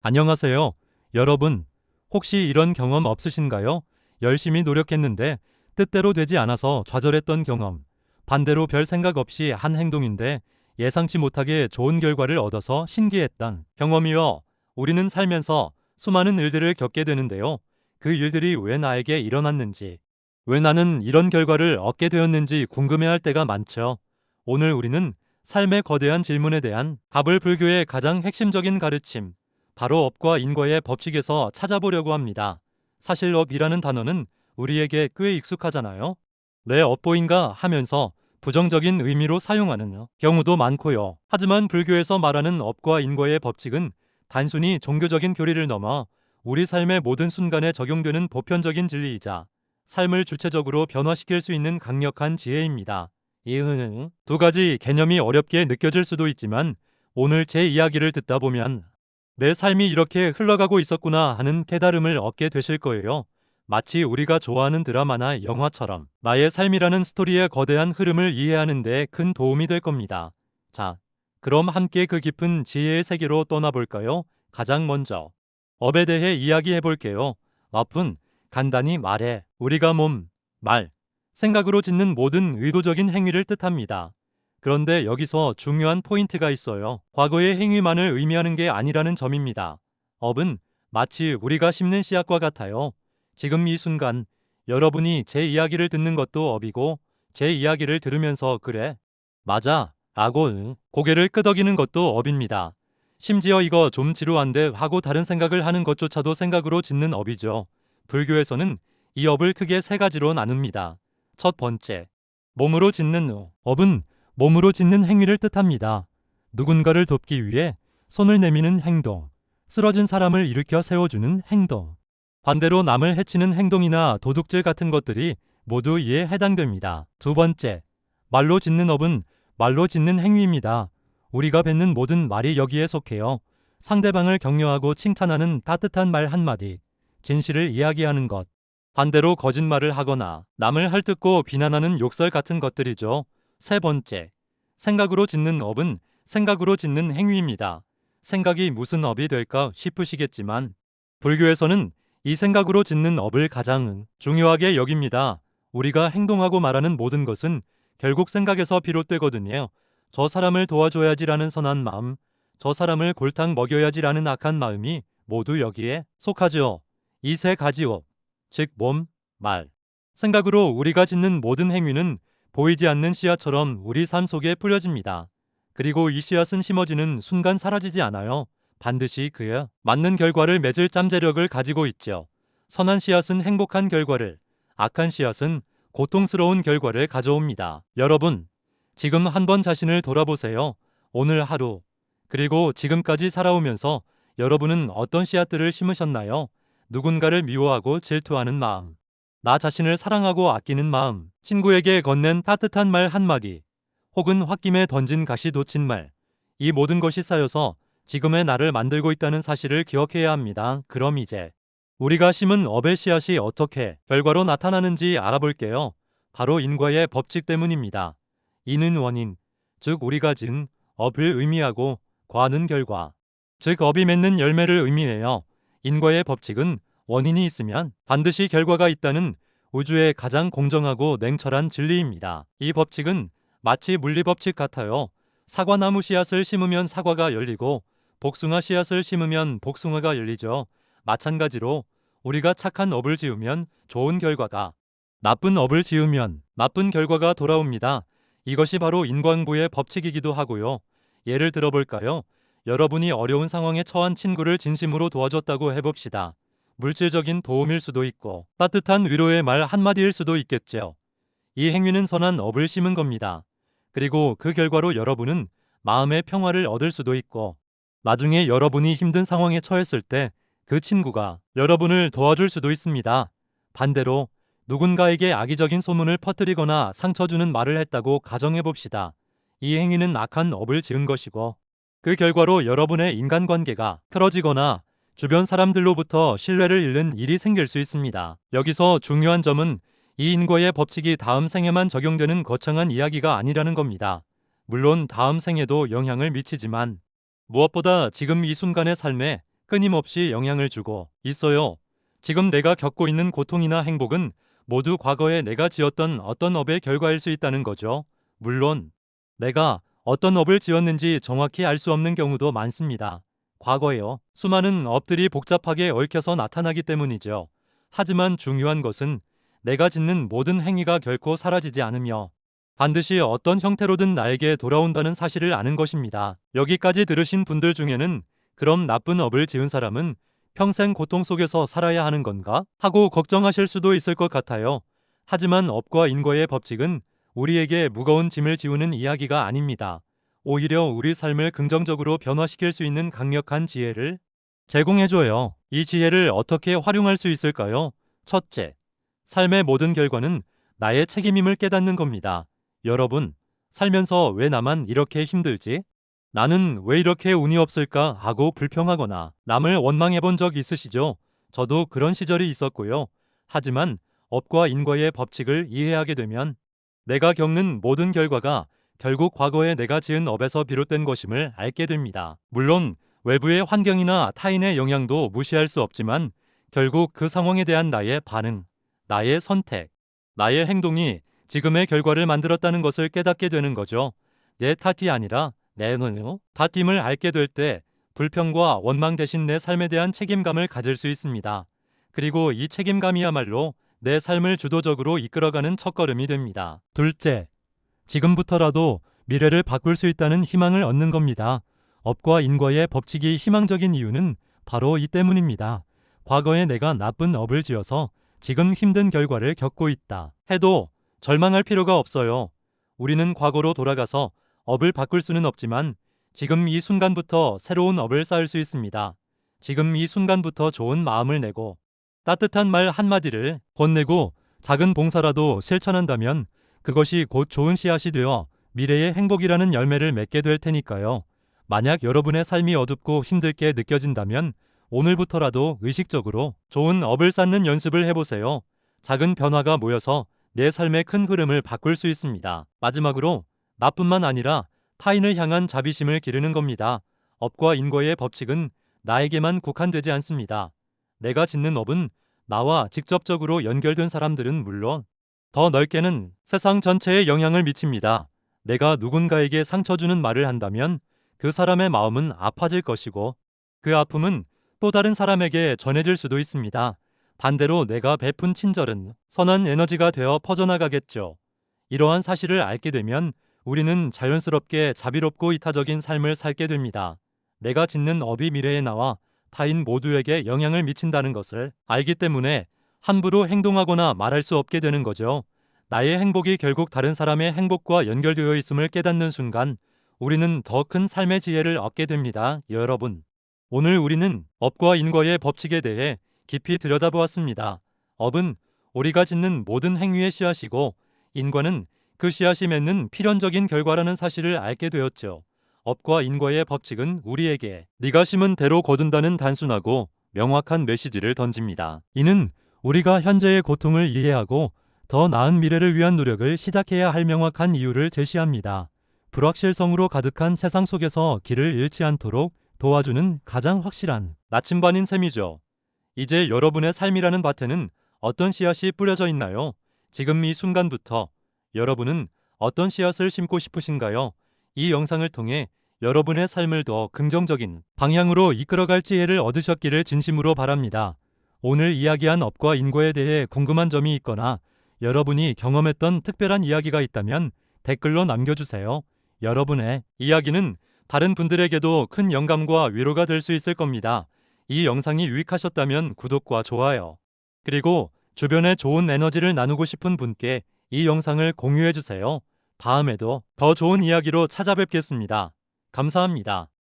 안녕하세요. 여러분, 혹시 이런 경험 없으신가요? 열심히 노력했는데 뜻대로 되지 않아서 좌절했던 경험. 반대로 별 생각 없이 한 행동인데 예상치 못하게 좋은 결과를 얻어서 신기했던 경험이요. 우리는 살면서 수많은 일들을 겪게 되는데요. 그 일들이 왜 나에게 일어났는지, 왜 나는 이런 결과를 얻게 되었는지 궁금해할 때가 많죠. 오늘 우리는 삶의 거대한 질문에 대한 답을 불교의 가장 핵심적인 가르침, 바로 업과 인과의 법칙에서 찾아보려고 합니다. 사실 업이라는 단어는 우리에게 꽤 익숙하잖아요. 왜 업보인가 하면서 부정적인 의미로 사용하는 경우도 많고요. 하지만 불교에서 말하는 업과 인과의 법칙은 단순히 종교적인 교리를 넘어 우리 삶의 모든 순간에 적용되는 보편적인 진리이자 삶을 주체적으로 변화시킬 수 있는 강력한 지혜입니다. 이 두 가지 개념이 어렵게 느껴질 수도 있지만 오늘 제 이야기를 듣다 보면 내 삶이 이렇게 흘러가고 있었구나 하는 깨달음을 얻게 되실 거예요. 마치 우리가 좋아하는 드라마나 영화처럼 나의 삶이라는 스토리의 거대한 흐름을 이해하는 데 큰 도움이 될 겁니다. 자, 그럼 함께 그 깊은 지혜의 세계로 떠나볼까요? 가장 먼저 업에 대해 이야기해 볼게요. 업은 간단히 말해 우리가 몸, 말, 생각으로 짓는 모든 의도적인 행위를 뜻합니다. 그런데 여기서 중요한 포인트가 있어요. 과거의 행위만을 의미하는 게 아니라는 점입니다. 업은 마치 우리가 심는 씨앗과 같아요. 지금 이 순간 여러분이 제 이야기를 듣는 것도 업이고 제 이야기를 들으면서 그래, 맞아 라고 고개를 끄덕이는 것도 업입니다. 심지어 이거 좀 지루한데 하고 다른 생각을 하는 것조차도 생각으로 짓는 업이죠. 불교에서는 이 업을 크게 세 가지로 나눕니다. 첫 번째, 몸으로 짓는 업은 몸으로 짓는 행위를 뜻합니다. 누군가를 돕기 위해 손을 내미는 행동, 쓰러진 사람을 일으켜 세워주는 행동, 반대로 남을 해치는 행동이나 도둑질 같은 것들이 모두 이에 해당됩니다. 두 번째, 말로 짓는 업은 말로 짓는 행위입니다. 우리가 뱉는 모든 말이 여기에 속해요. 상대방을 격려하고 칭찬하는 따뜻한 말 한마디, 진실을 이야기하는 것, 반대로 거짓말을 하거나 남을 헐뜯고 비난하는 욕설 같은 것들이죠. 세 번째, 생각으로 짓는 업은 생각으로 짓는 행위입니다. 생각이 무슨 업이 될까 싶으시겠지만 불교에서는 이 생각으로 짓는 업을 가장 중요하게 여깁니다. 우리가 행동하고 말하는 모든 것은 결국 생각에서 비롯되거든요. 저 사람을 도와줘야지라는 선한 마음, 저 사람을 골탕 먹여야지라는 악한 마음이 모두 여기에 속하죠. 이 세 가지 업, 즉 몸, 말, 생각으로 우리가 짓는 모든 행위는 보이지 않는 씨앗처럼 우리 삶 속에 뿌려집니다. 그리고 이 씨앗은 심어지는 순간 사라지지 않아요. 반드시 그에 맞는 결과를 맺을 잠재력을 가지고 있죠. 선한 씨앗은 행복한 결과를, 악한 씨앗은 고통스러운 결과를 가져옵니다. 여러분, 지금 한번 자신을 돌아보세요. 오늘 하루, 그리고 지금까지 살아오면서 여러분은 어떤 씨앗들을 심으셨나요? 누군가를 미워하고 질투하는 마음, 나 자신을 사랑하고 아끼는 마음, 친구에게 건넨 따뜻한 말 한마디, 혹은 홧김에 던진 가시 돋친 말, 이 모든 것이 쌓여서 지금의 나를 만들고 있다는 사실을 기억해야 합니다. 그럼 이제 우리가 심은 업의 씨앗이 어떻게 결과로 나타나는지 알아볼게요. 바로 인과의 법칙 때문입니다. 이는 원인, 즉 우리가 지은 업을 의미하고 과는 결과, 즉 업이 맺는 열매를 의미해요. 인과의 법칙은 원인이 있으면 반드시 결과가 있다는 우주의 가장 공정하고 냉철한 진리입니다. 이 법칙은 마치 물리법칙 같아요. 사과나무 씨앗을 심으면 사과가 열리고 복숭아 씨앗을 심으면 복숭아가 열리죠. 마찬가지로 우리가 착한 업을 지으면 좋은 결과가, 나쁜 업을 지으면 나쁜 결과가 돌아옵니다. 이것이 바로 인과응보의 법칙이기도 하고요. 예를 들어볼까요? 여러분이 어려운 상황에 처한 친구를 진심으로 도와줬다고 해봅시다. 물질적인 도움일 수도 있고 따뜻한 위로의 말 한마디일 수도 있겠죠. 이 행위는 선한 업을 심은 겁니다. 그리고 그 결과로 여러분은 마음의 평화를 얻을 수도 있고 나중에 여러분이 힘든 상황에 처했을 때 그 친구가 여러분을 도와줄 수도 있습니다. 반대로 누군가에게 악의적인 소문을 퍼뜨리거나 상처 주는 말을 했다고 가정해봅시다. 이 행위는 악한 업을 지은 것이고 그 결과로 여러분의 인간관계가 틀어지거나 주변 사람들로부터 신뢰를 잃는 일이 생길 수 있습니다. 여기서 중요한 점은 이 인과의 법칙이 다음 생에만 적용되는 거창한 이야기가 아니라는 겁니다. 물론 다음 생에도 영향을 미치지만 무엇보다 지금 이 순간의 삶에 끊임없이 영향을 주고 있어요. 지금 내가 겪고 있는 고통이나 행복은 모두 과거에 내가 지었던 어떤 업의 결과일 수 있다는 거죠. 물론 내가 어떤 업을 지었는지 정확히 알 수 없는 경우도 많습니다. 과거에요. 수많은 업들이 복잡하게 얽혀서 나타나기 때문이죠. 하지만 중요한 것은 내가 짓는 모든 행위가 결코 사라지지 않으며 반드시 어떤 형태로든 나에게 돌아온다는 사실을 아는 것입니다. 여기까지 들으신 분들 중에는 그럼 나쁜 업을 지은 사람은 평생 고통 속에서 살아야 하는 건가? 하고 걱정하실 수도 있을 것 같아요. 하지만 업과 인과의 법칙은 우리에게 무거운 짐을 지우는 이야기가 아닙니다. 오히려 우리 삶을 긍정적으로 변화시킬 수 있는 강력한 지혜를 제공해줘요. 이 지혜를 어떻게 활용할 수 있을까요? 첫째, 삶의 모든 결과는 나의 책임임을 깨닫는 겁니다. 여러분, 살면서 왜 나만 이렇게 힘들지? 나는 왜 이렇게 운이 없을까 하고 불평하거나 남을 원망해 본 적 있으시죠? 저도 그런 시절이 있었고요. 하지만 업과 인과의 법칙을 이해하게 되면 내가 겪는 모든 결과가 결국 과거에 내가 지은 업에서 비롯된 것임을 알게 됩니다. 물론 외부의 환경이나 타인의 영향도 무시할 수 없지만 결국 그 상황에 대한 나의 반응, 나의 선택, 나의 행동이 지금의 결과를 만들었다는 것을 깨닫게 되는 거죠. 내 탓이 아니라 내 탓임을 알게 될 때 불평과 원망 대신 내 삶에 대한 책임감을 가질 수 있습니다. 그리고 이 책임감이야말로 내 삶을 주도적으로 이끌어가는 첫걸음이 됩니다. 둘째, 지금부터라도 미래를 바꿀 수 있다는 희망을 얻는 겁니다. 업과 인과의 법칙이 희망적인 이유는 바로 이 때문입니다. 과거에 내가 나쁜 업을 지어서 지금 힘든 결과를 겪고 있다 해도 절망할 필요가 없어요. 우리는 과거로 돌아가서 업을 바꿀 수는 없지만 지금 이 순간부터 새로운 업을 쌓을 수 있습니다. 지금 이 순간부터 좋은 마음을 내고 따뜻한 말 한마디를 건네고 작은 봉사라도 실천한다면 그것이 곧 좋은 씨앗이 되어 미래의 행복이라는 열매를 맺게 될 테니까요. 만약 여러분의 삶이 어둡고 힘들게 느껴진다면 오늘부터라도 의식적으로 좋은 업을 쌓는 연습을 해보세요. 작은 변화가 모여서 내 삶의 큰 흐름을 바꿀 수 있습니다. 마지막으로 나뿐만 아니라 타인을 향한 자비심을 기르는 겁니다. 업과 인과의 법칙은 나에게만 국한되지 않습니다. 내가 짓는 업은 나와 직접적으로 연결된 사람들은 물론 더 넓게는 세상 전체에 영향을 미칩니다. 내가 누군가에게 상처 주는 말을 한다면 그 사람의 마음은 아파질 것이고 그 아픔은 또 다른 사람에게 전해질 수도 있습니다. 반대로 내가 베푼 친절은 선한 에너지가 되어 퍼져나가겠죠. 이러한 사실을 알게 되면 우리는 자연스럽게 자비롭고 이타적인 삶을 살게 됩니다. 내가 짓는 업이 미래의 나와 타인 모두에게 영향을 미친다는 것을 알기 때문에 함부로 행동하거나 말할 수 없게 되는 거죠. 나의 행복이 결국 다른 사람의 행복과 연결되어 있음을 깨닫는 순간 우리는 더 큰 삶의 지혜를 얻게 됩니다. 여러분, 오늘 우리는 업과 인과의 법칙에 대해 깊이 들여다보았습니다. 업은 우리가 짓는 모든 행위의 씨앗이고 인과는 그 씨앗이 맺는 필연적인 결과라는 사실을 알게 되었죠. 업과 인과의 법칙은 우리에게 네가 심은 대로 거둔다는 단순하고 명확한 메시지를 던집니다. 이는 우리가 현재의 고통을 이해하고 더 나은 미래를 위한 노력을 시작해야 할 명확한 이유를 제시합니다. 불확실성으로 가득한 세상 속에서 길을 잃지 않도록 도와주는 가장 확실한 나침반인 셈이죠. 이제 여러분의 삶이라는 밭에는 어떤 씨앗이 뿌려져 있나요? 지금 이 순간부터 여러분은 어떤 씨앗을 심고 싶으신가요? 이 영상을 통해 여러분의 삶을 더 긍정적인 방향으로 이끌어갈 지혜를 얻으셨기를 진심으로 바랍니다. 오늘 이야기한 업과 인과에 대해 궁금한 점이 있거나 여러분이 경험했던 특별한 이야기가 있다면 댓글로 남겨주세요. 여러분의 이야기는 다른 분들에게도 큰 영감과 위로가 될 수 있을 겁니다. 이 영상이 유익하셨다면 구독과 좋아요, 그리고 주변에 좋은 에너지를 나누고 싶은 분께 이 영상을 공유해주세요. 다음에도 더 좋은 이야기로 찾아뵙겠습니다. 감사합니다.